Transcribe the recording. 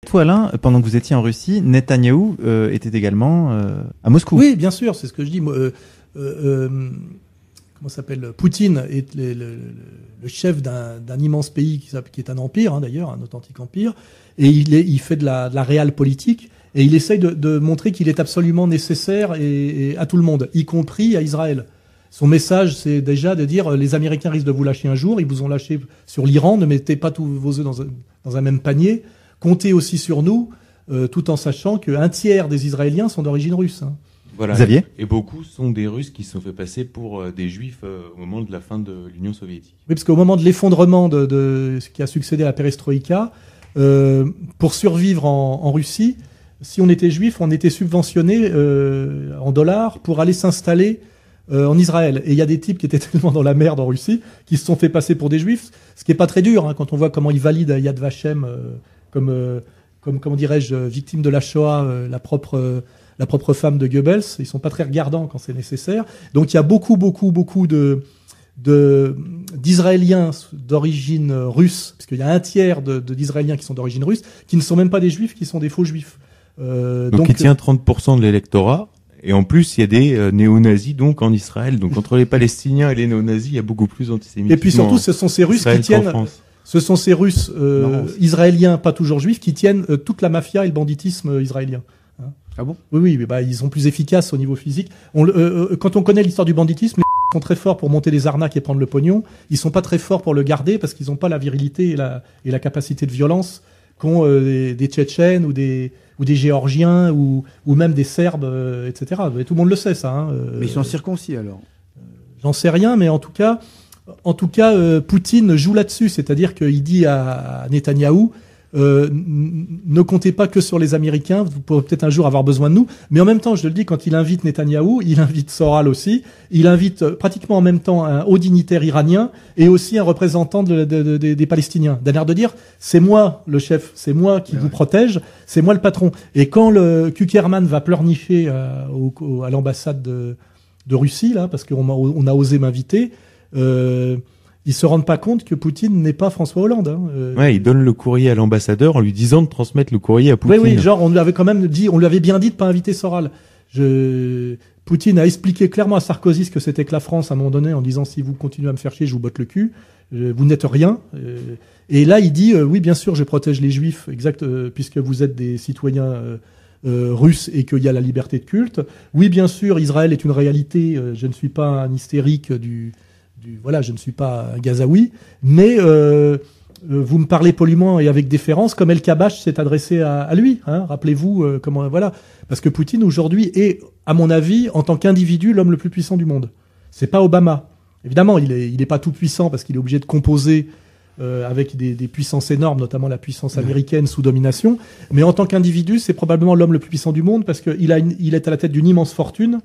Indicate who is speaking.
Speaker 1: Toi, Alain, pendant que vous étiez en Russie, Netanyahou était également à Moscou.
Speaker 2: Oui, bien sûr, c'est ce que je dis. Comment s'appelle, Poutine est le chef d'un immense pays qui est un empire, d'ailleurs, un authentique empire, et il fait de la réelle politique, et il essaye de montrer qu'il est absolument nécessaire et à tout le monde, y compris à Israël. Son message, c'est déjà de dire les Américains risquent de vous lâcher un jour, ils vous ont lâché sur l'Iran, ne mettez pas tous vos œufs dans un même panier, comptez aussi sur nous, tout en sachant qu'un tiers des Israéliens sont d'origine russe.
Speaker 3: Voilà.
Speaker 1: Xavier ?
Speaker 3: Et beaucoup sont des Russes qui se sont fait passer pour des Juifs au moment de la fin de l'Union soviétique.
Speaker 2: Oui, parce qu'au moment de l'effondrement de ce qui a succédé à la perestroïka, pour survivre en Russie, si on était juif, on était subventionné en dollars pour aller s'installer en Israël. Et il y a des types qui étaient tellement dans la merde en Russie qui se sont fait passer pour des juifs, ce qui est pas très dur quand on voit comment ils valident Yad Vashem comme comment dirais-je, victime de la Shoah, la propre femme de Goebbels. Ils sont pas très regardants quand c'est nécessaire. Donc il y a beaucoup d'Israéliens d'origine russe, parce qu'il y a un tiers d'Israéliens qui sont d'origine russe, qui ne sont même pas des juifs, qui sont des faux juifs.
Speaker 3: Donc il tient 30% de l'électorat. Et en plus, il y a des néo-nazis donc en Israël. Donc entre les Palestiniens et les néo-nazis, il y a beaucoup plus d'antisémitisme.
Speaker 2: Et puis surtout, ce sont ces Russes qui tiennent. Ce sont ces Russes israéliens, pas toujours juifs, qui tiennent toute la mafia et le banditisme israélien.
Speaker 4: Ah bon ?
Speaker 2: Oui, mais ils sont plus efficaces au niveau physique. Quand on connaît l'histoire du banditisme, ils sont très forts pour monter des arnaques et prendre le pognon. Ils sont pas très forts pour le garder parce qu'ils n'ont pas la virilité et la capacité de violence qu'ont des Tchétchènes ou des Géorgiens ou même des Serbes, etc. Et tout le monde le sait, ça.
Speaker 4: Mais ils sont circoncis alors.
Speaker 2: J'en sais rien, mais en tout cas, Poutine joue là-dessus, c'est-à-dire qu'il dit à Netanyahou, ne comptez pas que sur les Américains, vous pourrez peut-être un jour avoir besoin de nous, mais en même temps, je te le dis, quand il invite Netanyahou, il invite Soral aussi, il invite pratiquement en même temps un haut dignitaire iranien et aussi un représentant des Palestiniens, d'un air de dire, c'est moi le chef, c'est moi qui vous protège, c'est moi le patron. Et quand le Kuckerman va pleurnicher à l'ambassade de Russie, là, parce qu'on a osé m'inviter, ils se rendent pas compte que Poutine n'est pas François Hollande.
Speaker 3: Ouais, il donne le courrier à l'ambassadeur en lui disant de transmettre le courrier à Poutine.
Speaker 2: Oui, genre on lui avait quand même dit, on lui avait bien dit de pas inviter Soral. Poutine a expliqué clairement à Sarkozy ce que c'était que la France à un moment donné en disant si vous continuez à me faire chier, je vous botte le cul. Vous n'êtes rien. Et là, il dit oui, bien sûr, je protège les Juifs, puisque vous êtes des citoyens russes et qu'il y a la liberté de culte. Oui, bien sûr, Israël est une réalité. Je ne suis pas un hystérique voilà, je ne suis pas un Gazaoui, mais vous me parlez poliment et avec déférence, comme El Kabash s'est adressé à lui. Rappelez-vous comment, voilà, parce que Poutine aujourd'hui est, à mon avis, en tant qu'individu, l'homme le plus puissant du monde. C'est pas Obama. Évidemment, il est pas tout puissant parce qu'il est obligé de composer avec des puissances énormes, notamment la puissance américaine sous domination. Mais en tant qu'individu, c'est probablement l'homme le plus puissant du monde parce qu'il est à la tête d'une immense fortune.